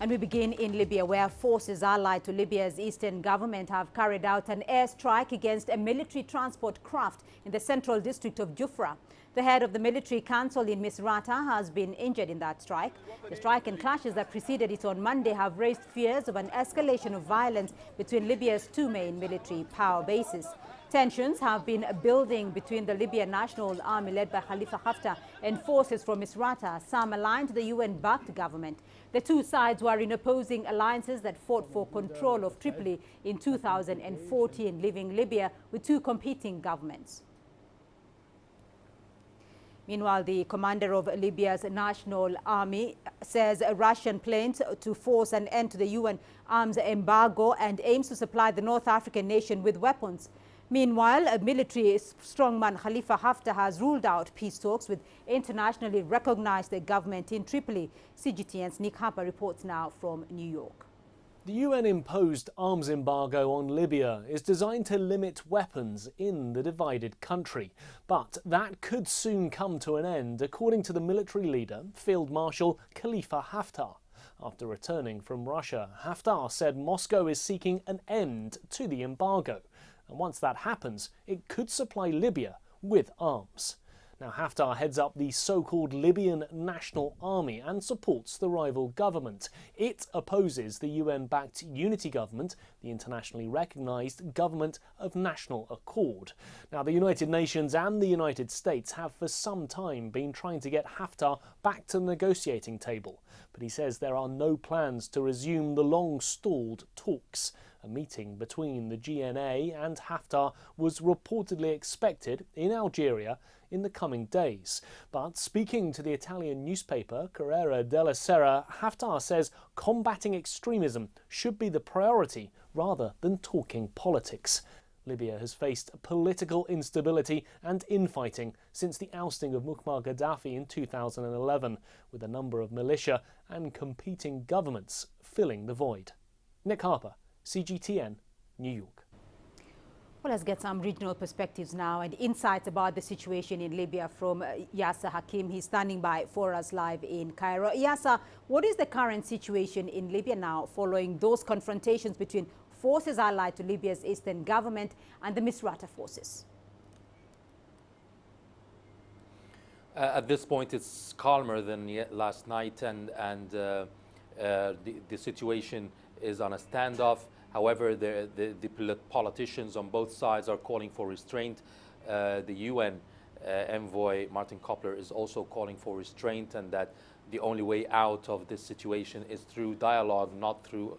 And we begin in Libya, where forces allied to Libya's eastern government have carried out an airstrike against a military transport craft in the central district of Jufra. The head of the military council in Misrata has been injured in that strike. The strike and clashes that preceded it on Monday have raised fears of an escalation of violence between Libya's two main military power bases. Tensions have been building between the Libyan National Army led by Khalifa Haftar and forces from Misrata, some aligned to the UN-backed government. The two sides were in opposing alliances that fought for control of Tripoli in 2014, leaving Libya with two competing governments. Meanwhile, the commander of Libya's National Army says Russian plans to force an end to the UN arms embargo and aims to supply the North African nation with weapons. Meanwhile, a military strongman Khalifa Haftar has ruled out peace talks with internationally recognized government in Tripoli. CGTN's Nick Harper reports now from New York. The UN-imposed arms embargo on Libya is designed to limit weapons in the divided country. But that could soon come to an end, according to the military leader, Field Marshal Khalifa Haftar. After returning from Russia, Haftar said Moscow is seeking an end to the embargo. And once that happens, it could supply Libya with arms. Now, Haftar heads up the so-called Libyan National Army and supports the rival government. It opposes the UN-backed unity government, the internationally recognised Government of National Accord. Now, the United Nations and the United States have for some time been trying to get Haftar back to the negotiating table. But he says there are no plans to resume the long-stalled talks. A meeting between the GNA and Haftar was reportedly expected in Algeria in the coming days. But speaking to the Italian newspaper Corriere della Sera, Haftar says combating extremism should be the priority rather than talking politics. Libya has faced political instability and infighting since the ousting of Muammar Gaddafi in 2011, with a number of militia and competing governments filling the void. Nick Harper, CGTN, New York. Well, let's get some regional perspectives now and insights about the situation in Libya from Yasser Hakim. He's standing by for us live in Cairo. Yasser, what is the current situation in Libya now following those confrontations between forces allied to Libya's eastern government and the Misrata forces? At this point, it's calmer than last night, and the situation is on a standoff. However, the politicians on both sides are calling for restraint. The UN envoy, Martin Kobler, is also calling for restraint, and that the only way out of this situation is through dialogue, not through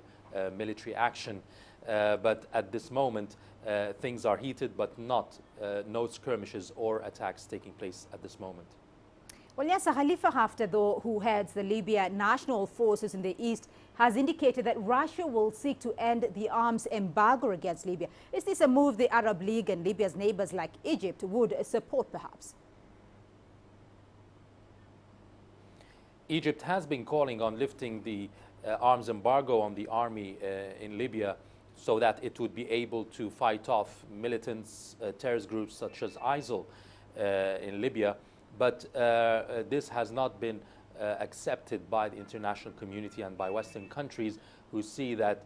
military action. But at this moment, things are heated, but no skirmishes or attacks taking place at this moment. Well, yes, Khalifa Haftar, though, who heads the Libyan National Forces in the east, has indicated that Russia will seek to end the arms embargo against Libya. Is this a move the Arab League and Libya's neighbors like Egypt would support, perhaps? Egypt has been calling on lifting the arms embargo on the army in Libya so that it would be able to fight off militants, terrorist groups such as ISIL in Libya. But this has not been accepted by the international community and by Western countries, who see that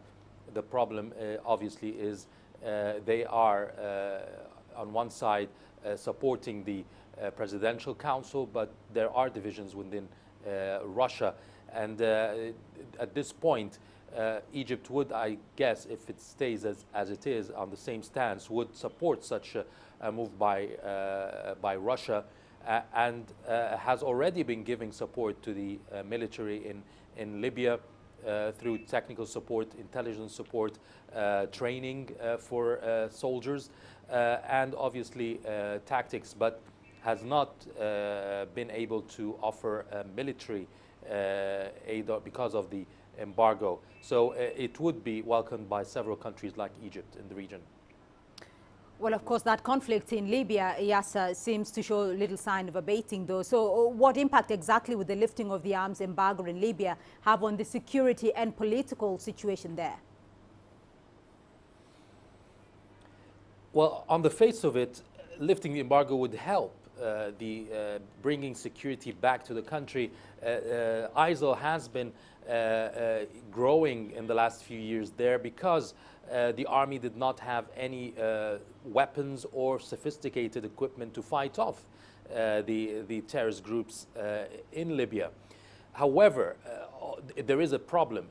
the problem obviously is they are on one side supporting the presidential council, but there are divisions within Russia. And at this point, Egypt would, I guess, if it stays as it is on the same stance, would support such a move by Russia. And has already been giving support to the military in Libya through technical support, intelligence support, training for soldiers, and obviously tactics, but has not been able to offer military aid because of the embargo. So it would be welcomed by several countries like Egypt in the region. Well, of course, that conflict in Libya, Yasser, seems to show little sign of abating, though. So what impact exactly would the lifting of the arms embargo in Libya have on the security and political situation there? Well, on the face of it, lifting the embargo would help bringing security back to the country, ISIL has been growing in the last few years there because the army did not have any weapons or sophisticated equipment to fight off the terrorist groups in Libya. However, there is a problem.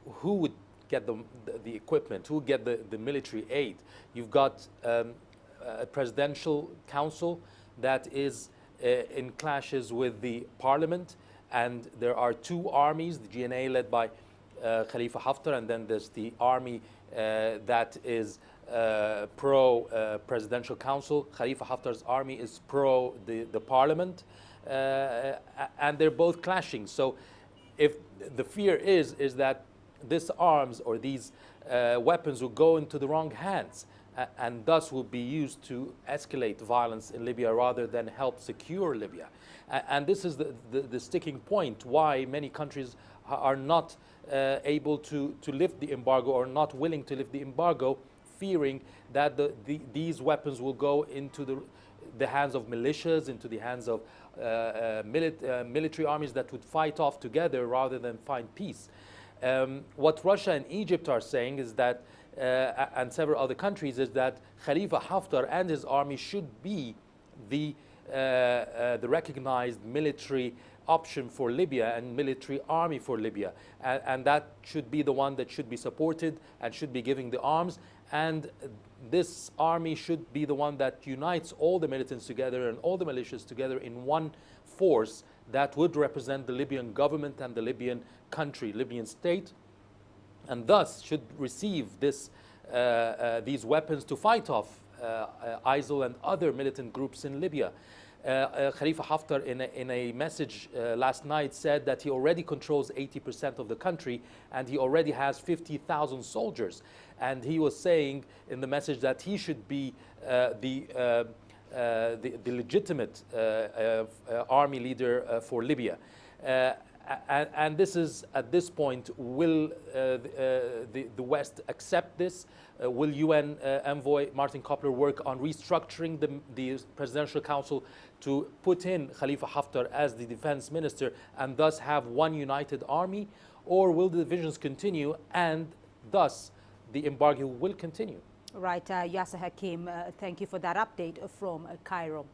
Who would get the equipment? Who would get the military aid? You've got a presidential council that is in clashes with the parliament, and there are two armies, the GNA led by Khalifa Haftar, and then there's the army that is pro-presidential council. Khalifa Haftar's army is pro the parliament, and they're both clashing. So if the fear is that this arms or these weapons will go into the wrong hands, and thus will be used to escalate violence in Libya rather than help secure Libya. And this is the sticking point why many countries are not able to lift the embargo, or not willing to lift the embargo, fearing that these weapons will go into the hands of militias, into the hands of military armies that would fight off together rather than find peace. What Russia and Egypt are saying is that, and several other countries, is that Khalifa Haftar and his army should be the recognized military option for Libya and military army for Libya, and that should be the one that should be supported and should be giving the arms, and this army should be the one that unites all the militants together and all the militias together in one force that would represent the Libyan government and the Libyan country, Libyan state, and thus should receive these weapons to fight off ISIL and other militant groups in Libya. Khalifa Haftar in a message last night said that he already controls 80% of the country and he already has 50,000 soldiers. And he was saying in the message that he should be the legitimate army leader for Libya. And this is, at this point, will the West accept this? Will UN envoy Martin Koppler work on restructuring the Presidential Council to put in Khalifa Haftar as the defense minister and thus have one united army? Or will the divisions continue and thus the embargo will continue? Right, Yasser Hakim, thank you for that update from Cairo.